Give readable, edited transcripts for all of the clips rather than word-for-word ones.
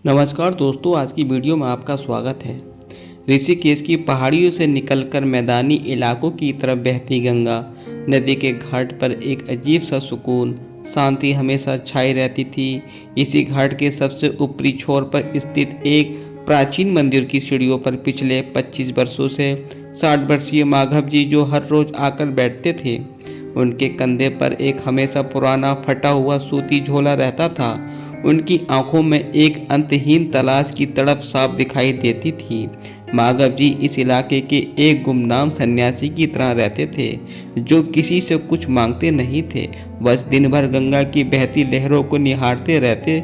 नमस्कार दोस्तों, आज की वीडियो में आपका स्वागत है। ऋषिकेश की पहाड़ियों से निकलकर मैदानी इलाकों की तरफ बहती गंगा नदी के घाट पर एक अजीब सा सुकून, शांति हमेशा छाई रहती थी। इसी घाट के सबसे ऊपरी छोर पर स्थित एक प्राचीन मंदिर की सीढ़ियों पर पिछले 25 वर्षों से 60 वर्षीय माधव जी जो हर रोज आकर बैठते थे। उनके कंधे पर एक हमेशा पुराना फटा हुआ सूती झोला रहता था। उनकी आंखों में एक अंतहीन तलाश की तड़प साफ दिखाई देती थी। माधव जी इस इलाके के एक गुमनाम सन्यासी की तरह रहते थे, जो किसी से कुछ मांगते नहीं थे, बस दिन भर गंगा की बहती लहरों को निहारते रहते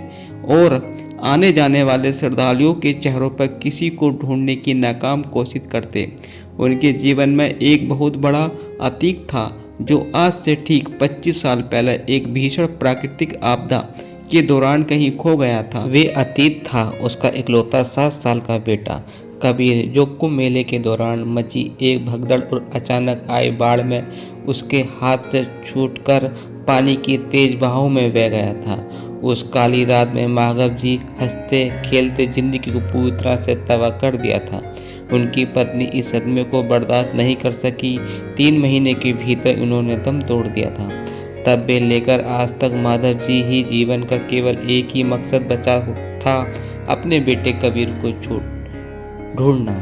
और आने जाने वाले श्रद्धालुओं के चेहरों पर किसी को ढूंढने की नाकाम कोशिश करते। उनके जीवन में एक बहुत बड़ा अतीत था, जो आज से ठीक 25 साल पहले एक भीषण प्राकृतिक आपदा के दौरान कहीं खो गया था। वे अतीत था उसका इकलौता 7 साल का बेटा कबीर, जो कुंभ मेले के दौरान मची एक भगदड़ और अचानक आई बाढ़ में उसके हाथ से छूटकर पानी की तेज बहाव में बह गया था। उस काली रात में माधव जी हंसते खेलते जिंदगी को पूरी तरह से तबाह कर दिया था। उनकी पत्नी इस सदमे को बर्दाश्त नहीं कर सकी। 3 महीने के भीतर उन्होंने दम तोड़ दिया था। तब से लेकर आज तक माधव जी ही जीवन का केवल एक ही मकसद बचा था, अपने बेटे कबीर को ढूंढना,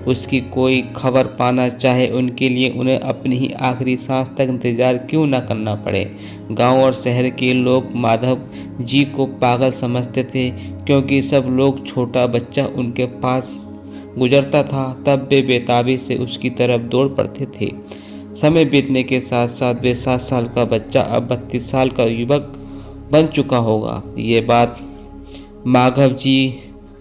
उसकी कोई खबर पाना, चाहे उनके लिए उन्हें अपनी ही आखिरी सांस तक इंतजार क्यों न करना पड़े। गांव और शहर के लोग माधव जी को पागल समझते थे, क्योंकि सब लोग छोटा बच्चा उनके पास गुजरता था तब वे बेताबी से उसकी तरफ दौड़ पड़ते थे। समय बीतने के साथ साथ वे 7 साल का बच्चा अब 32 साल का युवक बन चुका होगा। ये बात माधव जी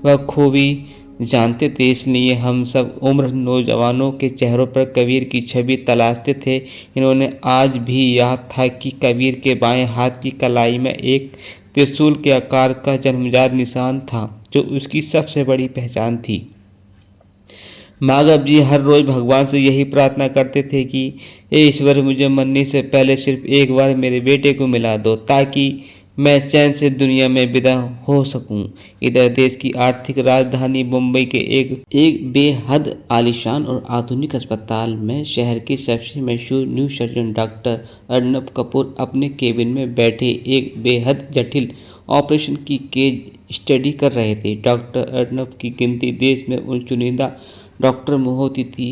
बखूबी जानते थे, इसलिए हम सब उम्र नौजवानों के चेहरों पर कबीर की छवि तलाशते थे। इन्होंने आज भी याद था कि कबीर के बाएं हाथ की कलाई में एक त्रिशूल के आकार का जन्मजात निशान था, जो उसकी सबसे बड़ी पहचान थी। माधव जी हर रोज भगवान से यही प्रार्थना करते थे कि हे ईश्वर, मुझे मरने से पहले सिर्फ एक बार मेरे बेटे को मिला दो, ताकि मैं चैन से दुनिया में विदा हो सकूं। इधर देश की आर्थिक राजधानी मुंबई के एक बेहद आलीशान और आधुनिक अस्पताल में शहर के सबसे मशहूर new surgeon doctor Arnab Kapoor अपने केबिन में बैठे एक बेहद जटिल ऑपरेशन की केस स्टडी कर रहे थे। डॉक्टर अर्नब की गिनती देश में उन चुनिंदा डॉक्टर में होती थी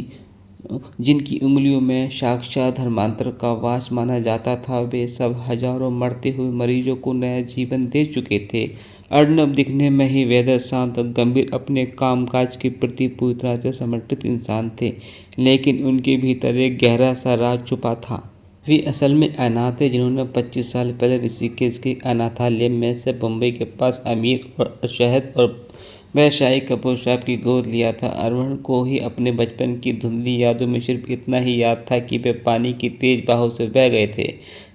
जिनकी उंगलियों में साक्षात धर्मांतर का वास माना जाता था। वे सब हजारों मरते हुए मरीजों को नया जीवन दे चुके थे। अर्नब दिखने में ही वेदर शांत और गंभीर, अपने कामकाज के प्रति पूरी तरह से समर्पित इंसान थे, लेकिन उनके भीतर एक गहरा सा राज छुपा था। वे असल में अनाथ थे, जिन्होंने 25 साल पहले ऋषिकेश के अनाथालय में से मुंबई के पास अमीर और शहद और व्यवसायी कपूर साहब की गोद लिया था। अरविंद को ही अपने बचपन की धुंधली यादों में सिर्फ इतना ही याद था कि वे पानी की तेज बहाव से बह गए थे।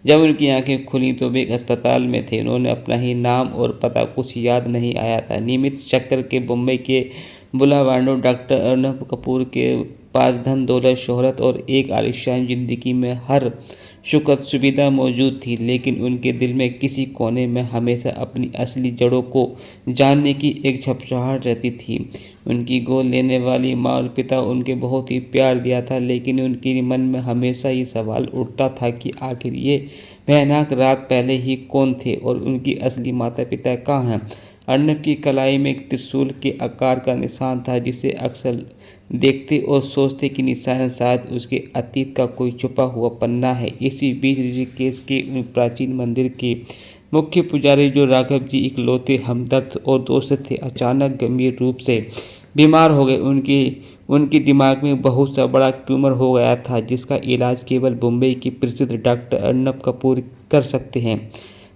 जब उनकी आंखें खुली तो वे एक अस्पताल में थे। उन्होंने अपना ही नाम और पता कुछ याद नहीं आया था। नियमित चक्कर के मुंबई के बुलावार्डों डॉक्टर अर्नब कपूर के पास धन दौलत शोहरत और एक आलीशान जिंदगी में हर सुखद सुविधा मौजूद थी, लेकिन उनके दिल में किसी कोने में हमेशा अपनी असली जड़ों को जानने की एक छपछाहट रहती थी। उनकी गोद लेने वाली माँ और पिता उनके बहुत ही प्यार दिया था, लेकिन उनके मन में हमेशा ये सवाल उठता था कि आखिर ये भयानक रात पहले ही कौन थे और उनकी असली माता पिता कहाँ हैं। अर्नब की कलाई में एक त्रिशूल के आकार का निशान था, जिसे अक्सर देखते और सोचते कि निशान शायद उसके अतीत का कोई छुपा हुआ पन्ना है। इसी बीच ऋषिकेश के उन प्राचीन मंदिर के मुख्य पुजारी, जो राघव जी इकलौते हमदर्द और दोस्त थे, अचानक गंभीर रूप से बीमार हो गए। उनके दिमाग में बहुत सा बड़ा ट्यूमर हो गया था, जिसका इलाज केवल मुंबई के प्रसिद्ध डॉक्टर अर्नब कपूर कर सकते हैं।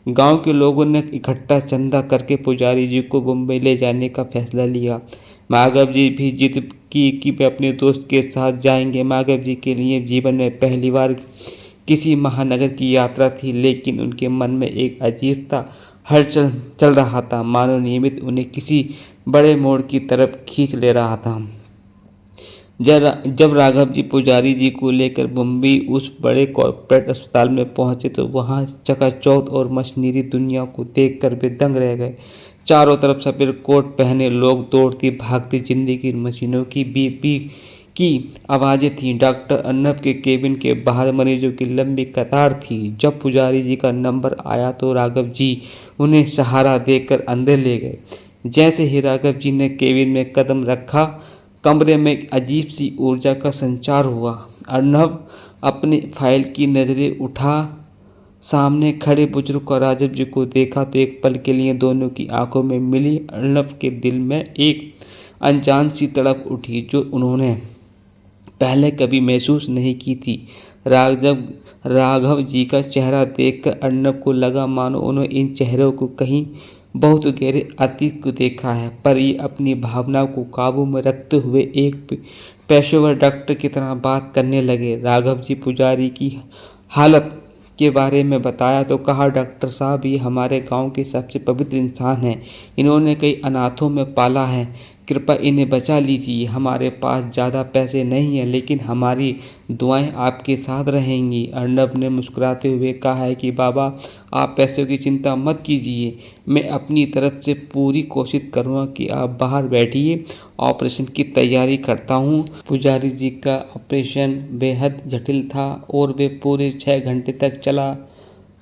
गांव के लोगों ने इकट्ठा चंदा करके पुजारी जी को मुंबई ले जाने का फैसला लिया। माधव जी भी जिद की कि वे अपने दोस्त के साथ जाएंगे। माधव जी के लिए जीवन में पहली बार किसी महानगर की यात्रा थी, लेकिन उनके मन में एक अजीब सा हलचल चल रहा था, मानो नियमित उन्हें किसी बड़े मोड़ की तरफ खींच ले रहा था। जब राघव जी पुजारी जी को लेकर मुंबई उस बड़े कॉर्पोरेट अस्पताल में पहुंचे, तो वहां चकाचौंध और मशीनरी दुनिया को देखकर वे दंग रह गए। चारों तरफ सफेद कोट पहने लोग दौड़ती भागती जिंदगी मशीनों की बीपी की आवाज़ें थीं। डॉक्टर अर्नब के केबिन के बाहर मरीजों की लंबी कतार थी। जब पुजारी जी का नंबर आया तो राघव जी उन्हें सहारा देकर अंदर ले गए। जैसे ही राघव जी ने केबिन में कदम रखा, कमरे में एक अजीब सी ऊर्जा का संचार हुआ। अर्नब अपनी फाइल की नज़रें उठा सामने खड़े बुजुर्ग और राजीव जी को देखा तो एक पल के लिए दोनों की आंखों में मिली अर्नब के दिल में एक अनजान सी तड़प उठी जो उन्होंने पहले कभी महसूस नहीं की थी। राघव जी का चेहरा देखकर अर्नब को लगा मानो उन्होंने इन चेहरों को कहीं बहुत गहरे अतीत को देखा है, पर ये अपनी भावनाओं को काबू में रखते हुए एक पेशेवर डॉक्टर की तरह बात करने लगे। राघव जी पुजारी की हालत के बारे में बताया तो कहा, डॉक्टर साहब ये हमारे गांव के सबसे पवित्र इंसान हैं। इन्होंने कई अनाथों में पाला है, कृपया इन्हें बचा लीजिए। हमारे पास ज़्यादा पैसे नहीं हैं लेकिन हमारी दुआएं आपके साथ रहेंगी। अर्नब ने मुस्कुराते हुए कहा है कि बाबा आप पैसों की चिंता मत कीजिए, मैं अपनी तरफ से पूरी कोशिश करूँगा कि आप बाहर बैठिए, ऑपरेशन की तैयारी करता हूँ। पुजारी जी का ऑपरेशन बेहद जटिल था और वे पूरे 6 घंटे तक चला।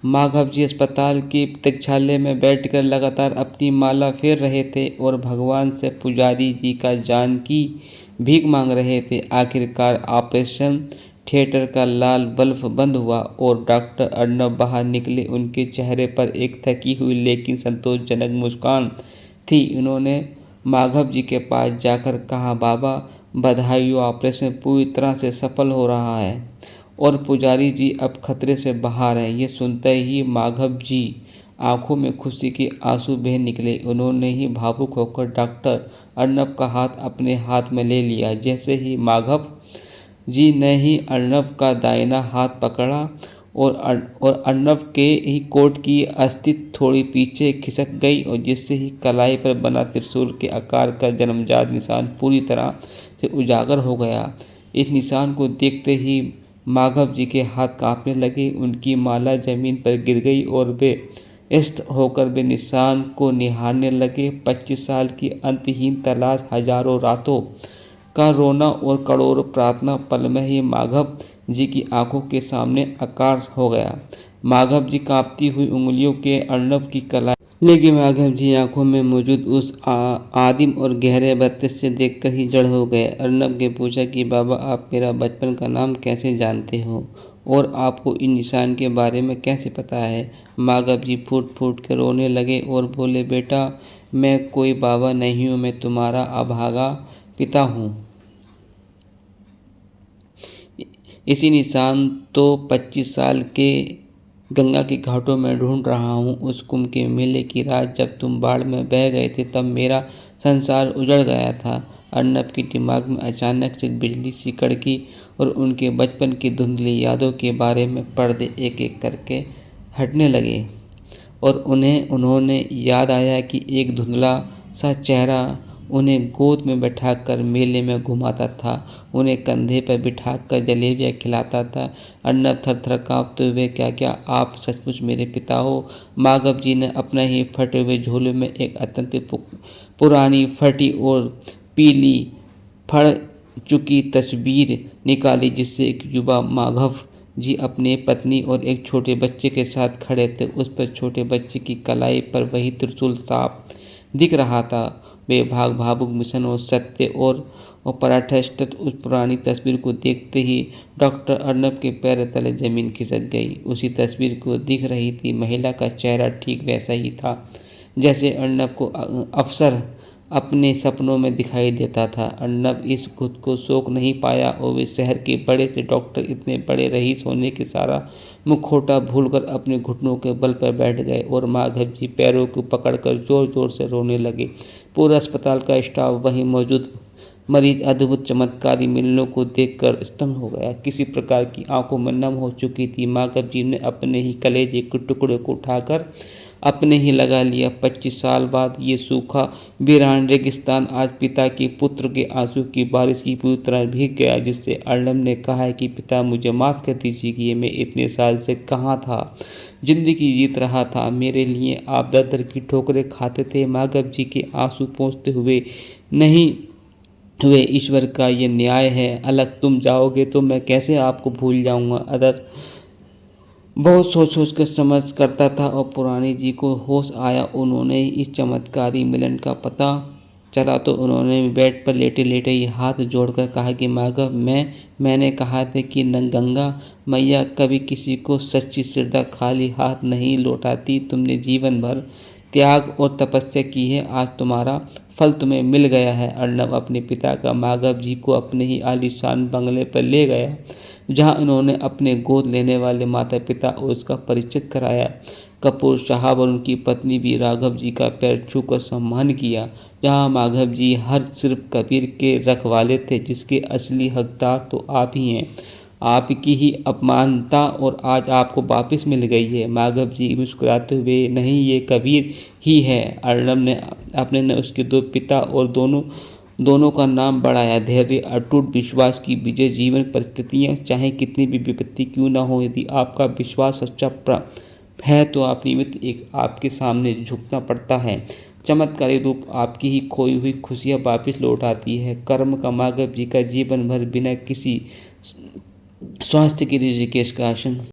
माधव जी अस्पताल की प्रतीक्षालय में बैठकर लगातार अपनी माला फेर रहे थे और भगवान से पुजारी जी का जान की भीख मांग रहे थे। आखिरकार ऑपरेशन थिएटर का लाल बल्ब बंद हुआ और डॉक्टर अर्नब बाहर निकले। उनके चेहरे पर एक थकी हुई लेकिन संतोषजनक मुस्कान थी। उन्होंने माधव जी के पास जाकर कहा, बाबा बधाई हो, ऑपरेशन पूरी तरह से सफल हो रहा है और पुजारी जी अब खतरे से बाहर हैं। ये सुनते ही माधव जी आंखों में खुशी के आंसू बह निकले। उन्होंने ही भावुक होकर डॉक्टर अर्नब का हाथ अपने हाथ में ले लिया। जैसे ही माधव जी ने ही अर्नब का दाहिना हाथ पकड़ा और अर्नब के ही कोट की अस्थित थोड़ी पीछे खिसक गई और जिससे ही कलाई पर बना त्रिशूल के आकार का जन्मजात निशान पूरी तरह से उजागर हो गया। इस निशान को देखते ही माधव जी के हाथ कांपने लगे, उनकी माला जमीन पर गिर गई और वे स्थिर होकर वे निशान को निहारने लगे। 25 साल की अंतहीन तलाश, हजारों रातों का रोना और करोड़ों प्रार्थना पल में ही माधव जी की आंखों के सामने आकार हो गया। माधव जी कांपती हुई उंगलियों के अर्नब की कलाई लेकिन माधव जी आंखों में मौजूद उस आदिम और गहरे बत्तीस से देखकर ही जड़ हो गए। अर्नब ने पूछा कि बाबा आप मेरा बचपन का नाम कैसे जानते हो और आपको इन निशान के बारे में कैसे पता है। माधव जी फूट फूट कर रोने लगे और बोले, बेटा मैं कोई बाबा नहीं हूँ, मैं तुम्हारा अभागा पिता हूँ। इसी निशान तो 25 साल के गंगा के घाटों में ढूंढ रहा हूँ। उस कुंभ के मेले की रात जब तुम बाढ़ में बह गए थे तब मेरा संसार उजड़ गया था। अर्नब के दिमाग में अचानक से बिजली सी कड़की और उनके बचपन की धुंधली यादों के बारे में पर्दे एक एक करके हटने लगे और उन्होंने याद आया कि एक धुंधला सा चेहरा उन्हें गोद में बैठाकर मेले में घुमाता था, उन्हें कंधे पर बिठाकर जलेबियाँ खिलाता था। अर्नब थर-थर काँपते हुए, क्या आप सचमुच मेरे पिता हो? माधव जी ने अपने ही फटे हुए झोले में एक अत्यंत पुरानी, फटी और पीली फड़ चुकी तस्वीर निकाली जिससे एक युवा माधव जी अपने पत्नी और एक छोटे बच्चे के साथ खड़े थे। उस पर छोटे बच्चे की कलाई पर वही त्रिशूल साफ दिख रहा था। भावुक मिशन और सत्य और पराठस्थ उस पुरानी तस्वीर को देखते ही डॉक्टर अर्नब के पैर तले जमीन खिसक गई। उसी तस्वीर को दिख रही थी महिला का चेहरा ठीक वैसा ही था जैसे अर्नब को अक्सर अपने सपनों में दिखाई देता था। अर्नब इस खुद को सोख नहीं पाया और वे शहर के बड़े से डॉक्टर, इतने बड़े रईस होने के सारा मुखौटा भूलकर अपने घुटनों के बल पर बैठ गए और माधव जी पैरों को पकड़कर जोर जोर से रोने लगे। पूरा अस्पताल का स्टाफ वहीं मौजूद मरीज अद्भुत चमत्कारी मिलनों को देखकर स्तब्ध हो गया। किसी प्रकार की आंखों में नम हो चुकी थी। माधव जी ने अपने ही कलेजे के टुकड़े को उठाकर अपने ही लगा लिया। 25 साल बाद ये सूखा वीरान रेगिस्तान आज पिता के पुत्र के आंसू की बारिश की पूरी तरह भीग गया, जिससे अर्नब ने कहा है कि पिता मुझे माफ़ कर दीजिए कि मैं इतने साल से कहाँ था, जिंदगी जीत रहा था, मेरे लिए आप दर दर की ठोकरें खाते थे, माधव जी के आंसू पोंछते हुए नहीं हुए, ईश्वर का ये न्याय है। अलग तुम जाओगे तो मैं कैसे आपको भूल जाऊंगा। अदर बहुत सोच सोच कर समझ करता था और पुरानी जी को होश आया। उन्होंने इस चमत्कारी मिलन का पता चला तो उन्होंने बेड पर लेटे लेटे ये हाथ जोड़कर कहा कि माधव, मैंने कहा था कि न गंगा मैया कभी किसी को सच्ची श्रद्धा खाली हाथ नहीं लौटाती। तुमने जीवन भर त्याग और तपस्या की है, आज तुम्हारा फल तुम्हें मिल गया है। अर्नब अपने पिता का माधव जी को अपने ही आलीशान बंगले पर ले गया, जहां उन्होंने अपने गोद लेने वाले माता पिता और उसका परिचय कराया। कपूर साहब और उनकी पत्नी भी राघव जी का पैर छूकर सम्मान किया। जहां माधव जी हर सिर्फ कबीर के रखवाले थे, जिसके असली हकदार तो आप ही हैं। आपकी ही अपमानता और आज आपको वापस मिल गई है। माधव जी मुस्कुराते हुए, नहीं, ये कबीर ही है। अर्नब ने अपने ने उसके दो पिता और दोनों का नाम बढ़ाया। धैर्य, अटूट विश्वास की विजय। जीवन परिस्थितियां चाहे कितनी भी विपत्ति क्यों ना हो, यदि आपका विश्वास सच्चा है तो आप निमित्त एक आपके सामने झुकना पड़ता है। चमत्कारी रूप आपकी ही खोई हुई खुशियां वापस लौट आती है। कर्म का माधव जी का जीवन भर बिना किसी स्वास्थ्य की ऋषिकेश का आसन